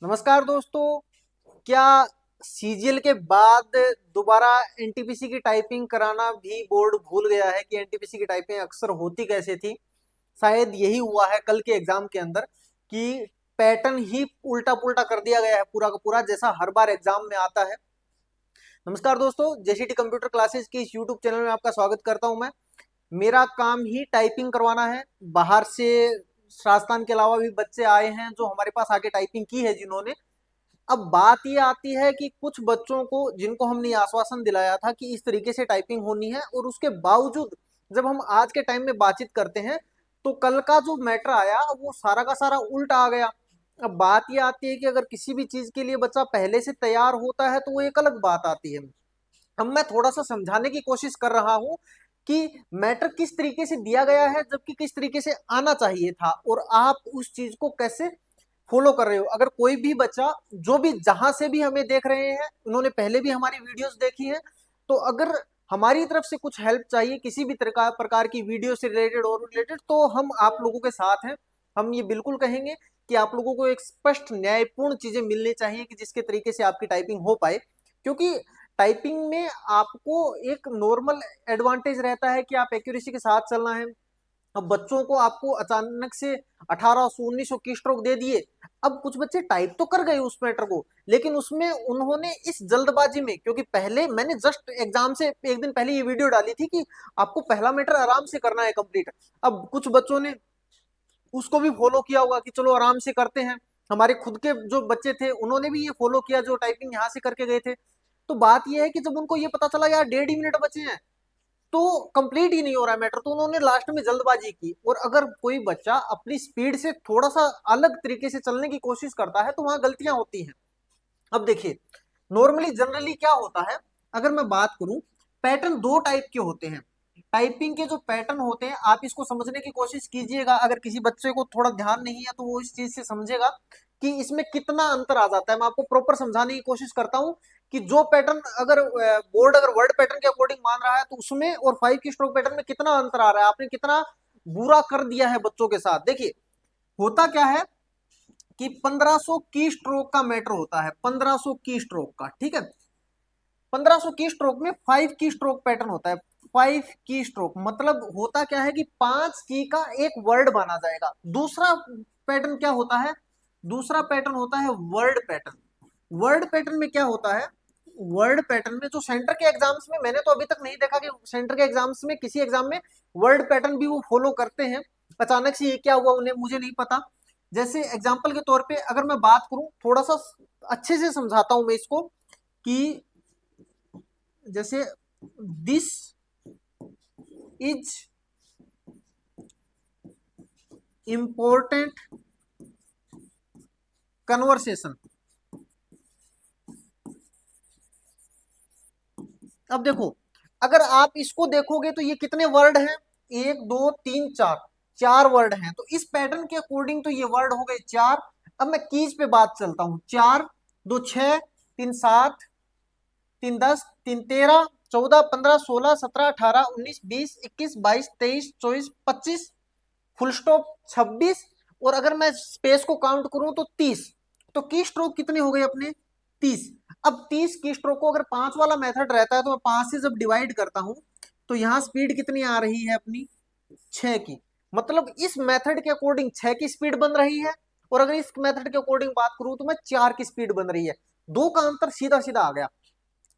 नमस्कार दोस्तों। क्या सीजीएल के बाद दोबारा एनटीपीसी की टाइपिंग कराना भी बोर्ड भूल गया है कि एनटीपीसी की टाइपिंग अक्सर होती कैसे थी? शायद यही हुआ है कल के एग्जाम के अंदर कि पैटर्न ही उल्टा पुल्टा कर दिया गया है पूरा का पूरा, जैसा हर बार एग्जाम में आता है। नमस्कार दोस्तों, जेसीटी कंप्यूटर क्लासेस के इस यूट्यूब चैनल में आपका स्वागत करता हूं मैं। मेरा काम ही टाइपिंग करवाना है। बाहर से राजस्थान के अलावा भी बच्चे आए हैं जो हमारे पास आके टाइपिंग की है जिन्होंने। अब बात ये आती है कि कुछ बच्चों को जिनको हमने आश्वासन दिलाया था कि इस तरीके से टाइपिंग होनी है, और उसके बावजूद जब हम आज के टाइम में बातचीत करते हैं तो कल का जो मैटर आया वो सारा का सारा उल्टा आ गया। अब बात ये आती है कि अगर किसी भी चीज के लिए बच्चा पहले से तैयार होता है तो वो एक अलग बात आती है। अब मैं थोड़ा सा समझाने की कोशिश कर रहा हूं कि मैटर किस तरीके से दिया गया है जबकि किस तरीके से आना चाहिए था, और आप उस चीज को कैसे फॉलो कर रहे हो। अगर कोई भी बच्चा जो भी जहां से भी हमें देख रहे हैं, उन्होंने पहले भी हमारी वीडियोस देखी हैं, तो अगर हमारी तरफ से कुछ हेल्प चाहिए किसी भी प्रकार की वीडियो से रिलेटेड और रिलेटेड, तो हम आप लोगों के साथ हैं। हम ये बिल्कुल कहेंगे कि आप लोगों को एक स्पष्ट न्यायपूर्ण चीजें मिलनी चाहिए कि जिसके तरीके से आपकी टाइपिंग हो पाए, क्योंकि टाइपिंग में आपको एक नॉर्मल एडवांटेज रहता है कि आप एक्यूरेसी के साथ चलना है। अब बच्चों को आपको अचानक से 1800 1900 की स्ट्रोक दे दिए। अब कुछ बच्चे टाइप तो कर गए उस मैटर को, लेकिन उसमें उन्होंने इस जल्दबाजी में, क्योंकि पहले मैंने जस्ट एग्जाम से एक दिन पहले ये वीडियो डाली थी कि आपको पहला मैटर आराम से करना है कंप्लीट। अब कुछ बच्चों ने उसको भी फॉलो किया होगा कि चलो आराम से करते हैं। हमारे खुद के जो बच्चे थे उन्होंने भी ये फॉलो किया जो टाइपिंग यहाँ से करके गए थे। तो बात ये है कि जब उनको ये पता चला यार 1.5 ही मिनट बचे हैं तो कंप्लीट ही नहीं हो रहा है मैटर, तो उन्होंने लास्ट में जल्दबाजी की। और अगर कोई बच्चा अपनी स्पीड से थोड़ा सा अलग तरीके से चलने की कोशिश करता है तो वहां गलतियां होती हैं। अब देखिए, नॉर्मली जनरली क्या होता है, अगर मैं बात करूं, पैटर्न दो टाइप के होते हैं। टाइपिंग के जो पैटर्न होते हैं आप इसको समझने की कोशिश कीजिएगा। अगर किसी बच्चे को थोड़ा ध्यान नहीं है तो वो इस चीज से समझेगा कि इसमें कितना अंतर आ जाता है। मैं आपको प्रॉपर समझाने की कोशिश करता हूं कि जो पैटर्न अगर बोर्ड अगर वर्ड पैटर्न के अकॉर्डिंग मान रहा है तो उसमें और 5 की स्ट्रोक पैटर्न में कितना अंतर आ रहा है, आपने कितना बुरा कर दिया है बच्चों के साथ। देखिए, होता क्या है कि 1500 की स्ट्रोक का मैटर होता है, 1500 की स्ट्रोक का, ठीक है। 1500 की स्ट्रोक में 5 की स्ट्रोक पैटर्न होता है। 5 की स्ट्रोक मतलब होता क्या है कि 5 की का एक वर्ड माना जाएगा। दूसरा पैटर्न क्या होता है, दूसरा पैटर्न होता है वर्ड पैटर्न। वर्ड पैटर्न में क्या होता है, वर्ड पैटर्न में जो सेंटर के एग्जाम्स में, मैंने तो अभी तक नहीं देखा कि सेंटर के एग्जाम्स में किसी एग्जाम में वर्ड पैटर्न भी वो फॉलो करते हैं। अचानक से ये क्या हुआ उन्हें मुझे नहीं पता। जैसे एग्जाम्पल के तौर पे अगर मैं बात करूं, थोड़ा सा अच्छे से समझाता हूं मैं इसको कि जैसे दिस इज इंपॉर्टेंट कन्वर्सेशन। अब देखो, अगर आप इसको देखोगे तो ये कितने वर्ड हैं, एक दो तीन चार, चार वर्ड हैं। तो इस पैटर्न के अकॉर्डिंग तो ये वर्ड हो गए चार। अब मैं कीज पे बात चलता हूं, चार दो छह, तीन सात, तीन 10, तीन 13, 14, 15, 16, 17, 18, 19, 20, 21, 22, 23, 24, 25, फुल स्टॉप 26, और अगर मैं स्पेस को काउंट करूं तो 30। तो की स्ट्रोक कितने हो गए अपने, 30। अब 30 की स्ट्रोक को अगर पांच वाला मेथड रहता है तो मैं पांच से जब डिवाइड करता हूं तो यहां स्पीड कितनी आ रही है अपनी, 6 की। मतलब इस मेथड के अकॉर्डिंग 6 की स्पीड बन रही है, और अगर इस मेथड के अकॉर्डिंग बात करूं तो मैं 4 की स्पीड बन रही है। दो का अंतर सीधा सीधा आ गया।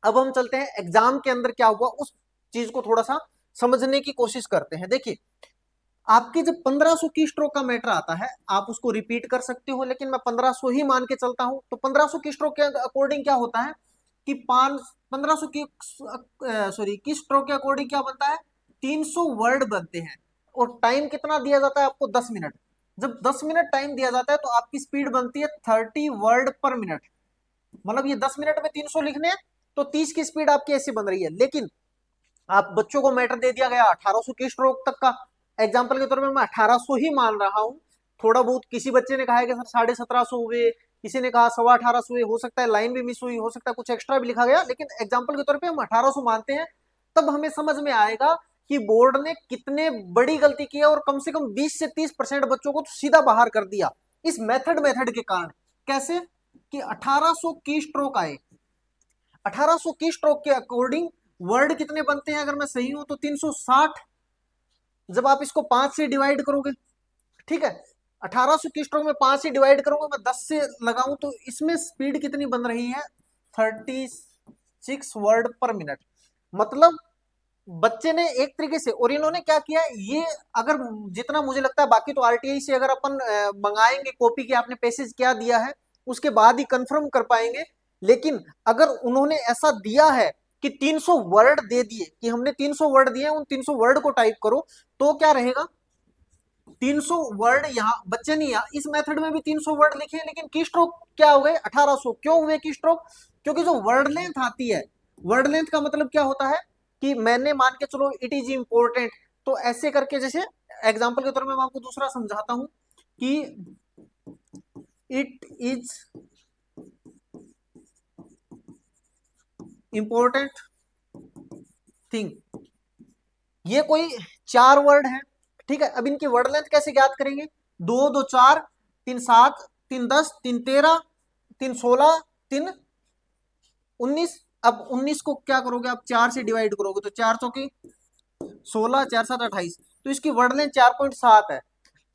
अब हम चलते हैं एग्जाम के अंदर क्या हुआ उस चीज को थोड़ा सा समझने की कोशिश करते हैं। देखिए, आपके जब 1500 की स्ट्रोक का मैटर आता है आप उसको रिपीट कर सकते हो, लेकिन मैं 1500 ही मान के चलता हूं। तो 1500 की स्ट्रोक के अकॉर्डिंग क्या होता है कि 1500 की की स्ट्रोक के अकॉर्डिंग क्या बनता है, 300 वर्ड बनते हैं। और टाइम कितना दिया जाता है आपको, 10 मिनट। जब 10 मिनट टाइम दिया जाता है तो आपकी स्पीड बनती है 30 वर्ड पर मिनट। मतलब ये 10 मिनट में 300 लिखने हैं, तो 30 की स्पीड आपकी ऐसी बन रही है। लेकिन आप बच्चों को मैटर दे दिया गया 1800 की स्ट्रोक तक का। एग्जाम्पल के तौर पे मैं 1800 ही मान रहा हूं। थोड़ा बहुत किसी बच्चे ने कहा है कि सर 1750 हुए, किसी ने कहा 1850 हुए, हो सकता है लाइन भी मिस हुई, हो सकता है कुछ एक्स्ट्रा भी लिखा गया, लेकिन एग्जाम्पल के तौर पे हम 1800 मानते हैं। तब हमें समझ में आएगा कि बोर्ड ने कितने बड़ी गलती की है, और कम से कम 20 से 30% बच्चों को तो सीधा बाहर कर दिया इस मेथड मेथड के कारण। कैसे, कि 1800 की स्ट्रोक आए। 1800 की स्ट्रोक के अकॉर्डिंग वर्ड कितने बनते हैं, अगर मैं सही हूं तो 360, जब आप इसको 5 से डिवाइड करोगे, ठीक है, 1800 की स्ट्रोक में 5 से डिवाइड करूंगा, मैं 10 से लगाऊं तो इसमें स्पीड कितनी बन रही है, 36 वर्ड पर मिनट। मतलब बच्चे ने एक तरीके से, और इन्होंने क्या किया, ये अगर जितना मुझे लगता है, बाकी तो आरटीआई से अगर अपन मंगाएंगे कॉपी की आपने पैसेज क्या दिया है, उसके बाद ही कंफर्म कर पाएंगे। लेकिन अगर उन्होंने ऐसा दिया है कि 300 वर्ड दे दिए, कि हमने 300 वर्ड दिए, उन 300 वर्ड को टाइप करो, तो क्या रहेगा, 300 वर्ड। यहाँ बच्चे ने इस मेथड में भी 300 वर्ड लिखे, लेकिन की स्ट्रोक क्या हो गए, 1800। क्यों हुए की स्ट्रोक, क्योंकि जो वर्ड लेंथ आती है, वर्ड लेंथ का मतलब क्या होता है कि मैंने मान के चलो इट इज इंपॉर्टेंट, तो ऐसे करके, जैसे एग्जांपल के तौर में मैं आपको दूसरा समझाता हूं कि इट इज इंपॉर्टेंट थिंग, ये कोई 4 वर्ड है, ठीक है। अब इनकी वर्ड लेंथ कैसे ज्ञात करेंगे, 2 2 4, 3 7, 3 10, 3 13, 3 16, 3 19। अब 19 को क्या करोगे आप, 4 से डिवाइड करोगे, तो 4 चौके 16, 4 7 28, तो इसकी वर्ड लेंथ 4.7 है।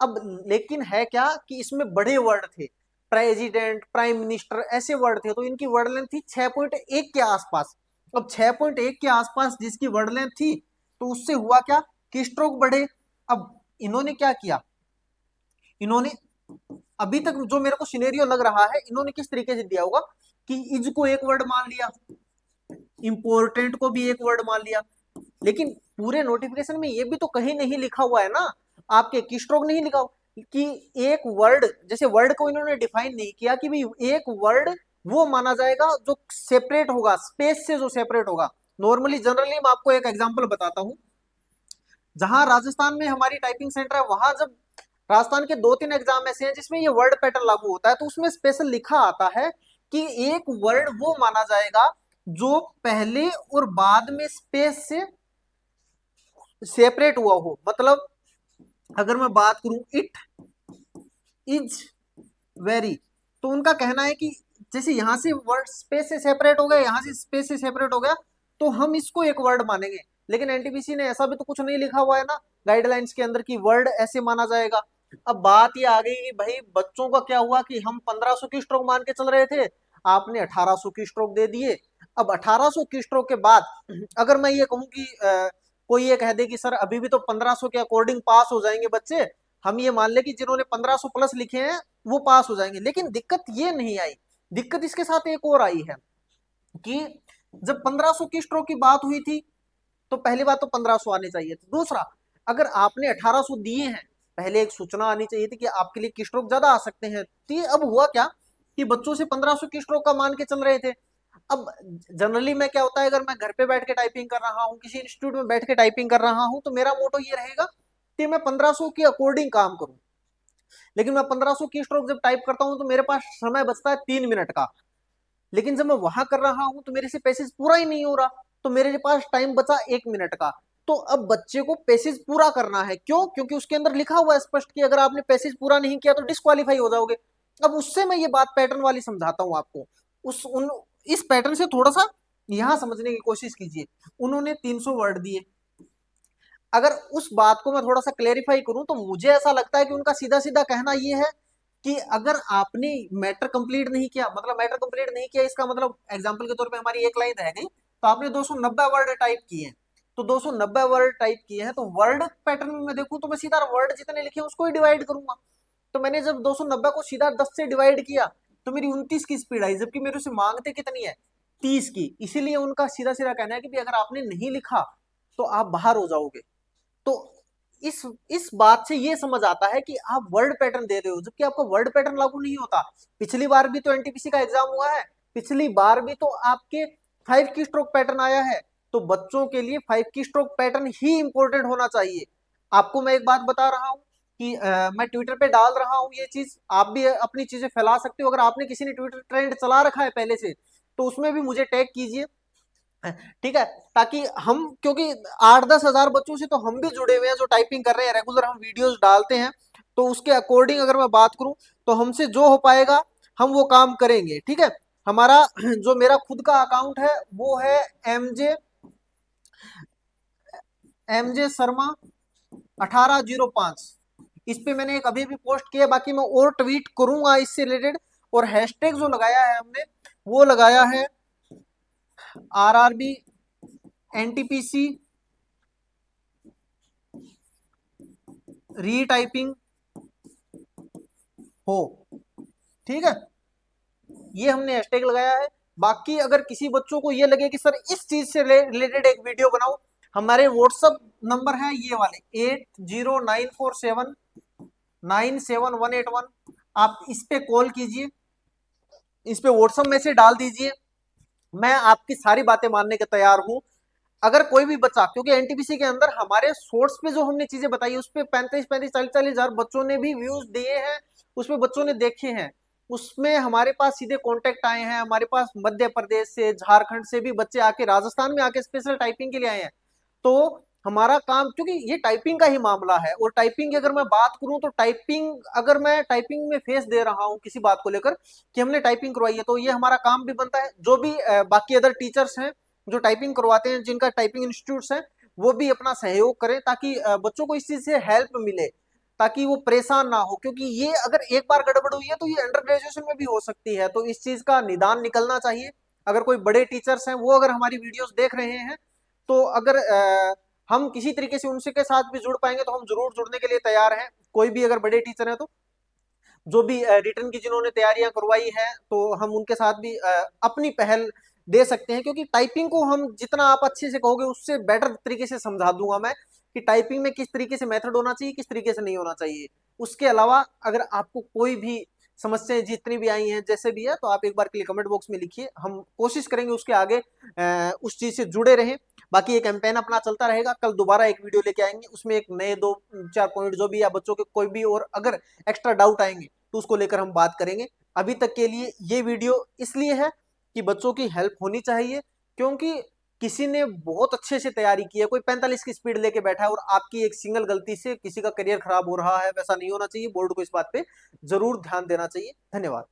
अब लेकिन है क्या कि इसमें बड़े वर्ड थे, प्रेसिडेंट, प्राइम मिनिस्टर, ऐसे वर्ड थे, तो इनकी वर्ड लेंथ थी 6.1 के आसपास। अब 6.1 के आसपास जिसकी वर्ड लेंथ थी, तो उससे हुआ क्या कि स्ट्रोक बढ़े। अब इन्होंने क्या किया, इन्होंने अभी तक जो मेरे को सिनेरियो लग रहा है, इन्होंने किस तरीके से दिया होगा कि इज को एक वर्ड मान लिया, इंपोर्टेंट को भी एक वर्ड मान लिया, लेकिन पूरे नोटिफिकेशन में ये भी तो कहीं नहीं लिखा हुआ है ना, आपके की स्ट्रोक नहीं लिखा कि एक वर्ड, जैसे वर्ड को इन्होंने डिफाइन नहीं किया कि भाई एक वर्ड वो माना जाएगा जो सेपरेट होगा, स्पेस से जो सेपरेट होगा। नॉर्मली जनरली मैं आपको एक एग्जांपल बताता हूं, जहां राजस्थान में हमारी टाइपिंग सेंटर है, वहां जब राजस्थान के 2-3 एग्जाम ऐसे हैं जिसमें ये वर्ड पैटर्न लागू होता है, तो उसमें स्पेशल लिखा आता है कि एक वर्ड वो माना जाएगा जो पहले और बाद में स्पेस से सेपरेट हुआ हो। मतलब अगर मैं बात करूं इट इज वेरी, तो उनका कहना है कि जैसे यहां से वर्ड स्पेस से सेपरेट हो गया, यहां से स्पेस से सेपरेट हो गया, तो हम इसको एक वर्ड मानेंगे। लेकिन एनटीपीसी ने ऐसा भी तो कुछ नहीं लिखा हुआ है ना गाइडलाइंस के अंदर, की वर्ड ऐसे माना जाएगा। अब बात ये आ गई कि भाई बच्चों का क्या हुआ कि हम 1500 की स्ट्रोक मान के चल रहे थे, आपने 1800 की स्ट्रोक दे दिए। अब 1800 की स्ट्रोक के बाद अगर मैं ये कहूं कि कोई ये कह दे कि सर अभी भी तो 1500 के अकॉर्डिंग पास हो जाएंगे बच्चे, हम ये मान ले कि जिन्होंने 1500 प्लस लिखे हैं वो पास हो जाएंगे, लेकिन दिक्कत ये नहीं आई। दिक्कत इसके साथ एक और आई है कि जब 1500 की स्ट्रोक की बात हुई थी, तो पहली बात तो 1500 आने चाहिए थे। दूसरा, अगर आपने 1800 दिए हैं, पहले एक सूचना आनी चाहिए थी कि आपके लिए की स्ट्रोक ज्यादा आ सकते हैं। तो अब हुआ क्या कि बच्चों से 1500 की स्ट्रोक का मान के चल रहे थे। अब जनरली मैं क्या होता है, अगर मैं घर पे बैठ के टाइपिंग कर रहा हूँ, किसी इंस्टीट्यूट में बैठ के टाइपिंग कर रहा हूँ, तो मेरा मोटो ये रहेगा कि मैं 1500 के अकॉर्डिंग काम करूं। लेकिन मैं 1500 की स्ट्रोक जब टाइप करता हूं, तो मेरे पास समय बचता है 3 मिनट का। लेकिन जब मैं वहां कर रहा हूं तो मेरे से पैसेज पूरा ही नहीं हो रहा, तो मेरे पास टाइम बचा 1 मिनट का। तो अब बच्चे को पैसेज पूरा करना है, क्यों, क्योंकि उसके अंदर लिखा हुआ है स्पष्ट कि अगर आपने पैसेज पूरा नहीं किया तो डिस्क्वालीफाई हो जाओगे। अब उससे मैं ये बात पैटर्न वाली समझाता हूं आपको, उस उन इस पैटर्न से थोड़ा सा यहां समझने की कोशिश कीजिए। उन्होंने 300 वर्ड दिए, अगर उस बात को मैं थोड़ा सा क्लेरिफाई करूं, तो मुझे ऐसा लगता है कि उनका सीधा सीधा कहना यह है कि अगर आपने मैटर कंप्लीट नहीं किया, मतलब मैटर कंप्लीट नहीं किया, इसका मतलब एग्जांपल के तौर पे हमारी एक लाइन रह गई, तो आपने 290 वर्ड टाइप किए हैं, तो 290 वर्ड टाइप किए हैं, तो वर्ड पैटर्न में मैं देखूं तो मैं सीधा वर्ड जितने लिखे उसको ही डिवाइड करूंगा। तो मैंने जब 290 को सीधा 10 से डिवाइड किया, तो मेरी 29 की स्पीड आई, जबकि मेरे से मांगते कितनी है, 30 की। इसीलिए उनका सीधा सीधा कहना है कि अगर आपने नहीं लिखा तो आप बाहर हो जाओगे। तो इस बात से ये समझ आता है कि आप वर्ड पैटर्न दे रहे हो, जबकि आपका वर्ड पैटर्न लागू नहीं होता। पिछली बार भी तो एनटीपीसी का एग्जाम हुआ है, पिछली बार भी तो आपके 5 की स्ट्रोक पैटर्न आया है। तो बच्चों के लिए 5 की स्ट्रोक पैटर्न ही इंपॉर्टेंट होना चाहिए। आपको मैं एक बात बता रहा हूं कि मैं ट्विटर पे डाल रहा हूं ये चीज, आप भी अपनी चीजें फैला सकते हो। अगर आपने किसी ने ट्विटर ट्रेंड चला रखा है पहले से, तो उसमें भी मुझे टैग कीजिए, ठीक है, ताकि हम, क्योंकि 8-10 हजार बच्चों से तो हम भी जुड़े हुए हैं जो टाइपिंग कर रहे हैं, रेगुलर हम वीडियोस डालते हैं, तो उसके अकॉर्डिंग अगर मैं बात करूं तो हमसे जो हो पाएगा हम वो काम करेंगे। ठीक है, हमारा जो मेरा खुद का अकाउंट है वो है एमजे शर्मा 1805। इस पे मैंने एक अभी भी पोस्ट किया, बाकी मैं और ट्वीट करूंगा इससे रिलेटेड। और हैशटैग जो लगाया है हमने वो लगाया है आरआरबी एनटीपीसी रीटाइपिंग हो। ठीक है, ये हमने हैशटैग लगाया है। बाकी अगर किसी बच्चों को ये लगे कि सर इस चीज से रिलेटेड एक वीडियो बनाओ, हमारे व्हाट्सअप नंबर है ये वाले 8094797181। आप इस पे कॉल कीजिए, इस पे व्हाट्सअप मैसेज डाल दीजिए, मैं आपकी सारी बातें मानने के तैयार हूं। अगर कोई भी बच्चा, क्योंकि एनटीपीसी के अंदर हमारे सोर्स पे जो हमने चीजें बताई उस पे 35-40 बच्चों ने भी व्यूज दिए हैं, उसमें बच्चों ने देखे हैं। उसमें हमारे पास सीधे कांटेक्ट आए हैं, हमारे पास मध्य प्रदेश से, झारखंड से भी बच्चे आके, राजस्थान में आके स्पेशल टाइपिंग के लिए आए हैं। तो हमारा काम, क्योंकि ये टाइपिंग का ही मामला है, और टाइपिंग की अगर मैं बात करूं तो टाइपिंग, अगर मैं टाइपिंग में फेस दे रहा हूं किसी बात को लेकर कि हमने टाइपिंग करवाई है, तो ये हमारा काम भी बनता है। जो भी बाकी अदर टीचर्स हैं जो टाइपिंग करवाते हैं, जिनका टाइपिंग इंस्टीट्यूट्स हैं, वो भी अपना सहयोग करें ताकि बच्चों को इस चीज से हेल्प मिले, ताकि वो परेशान ना हो। क्योंकि ये अगर एक बार गड़बड़ हुई है तो ये अंडर ग्रेजुएशन में भी हो सकती है, तो इस चीज का निदान निकलना चाहिए। अगर कोई बड़े टीचर्स हैं वो अगर हमारी वीडियोस देख रहे हैं, तो अगर हम किसी तरीके से उनसे के साथ भी जुड़ पाएंगे तो हम जरूर जुड़ने के लिए तैयार हैं। कोई भी अगर बड़े टीचर हैं तो जो भी रिटर्न की जिन्होंने तैयारियां करवाई है, तो हम उनके साथ भी अपनी पहल दे सकते हैं। क्योंकि टाइपिंग को हम जितना आप अच्छे से कहोगे उससे बेटर तरीके से समझा दूंगा मैं कि टाइपिंग में किस तरीके से मेथड होना चाहिए, किस तरीके से नहीं होना चाहिए। उसके अलावा अगर आपको कोई भी समस्याएं जितनी भी आई हैं, जैसे भी है, तो आप एक बार के लिए कमेंट बॉक्स में लिखिए, हम कोशिश करेंगे उसके आगे उस चीज से जुड़े रहें। बाकी ये कैंपेन अपना चलता रहेगा, कल दोबारा एक वीडियो लेके आएंगे, उसमें एक नए 2-4 पॉइंट जो भी, या बच्चों के कोई भी और अगर एक्स्ट्रा डाउट आएंगे तो उसको लेकर हम बात करेंगे। अभी तक के लिए ये वीडियो इसलिए है कि बच्चों की हेल्प होनी चाहिए, क्योंकि किसी ने बहुत अच्छे से तैयारी की है, कोई 45 की स्पीड लेके बैठा है और आपकी एक सिंगल गलती से किसी का करियर खराब हो रहा है, वैसा नहीं होना चाहिए। बोर्ड को इस बात पे जरूर ध्यान देना चाहिए। धन्यवाद।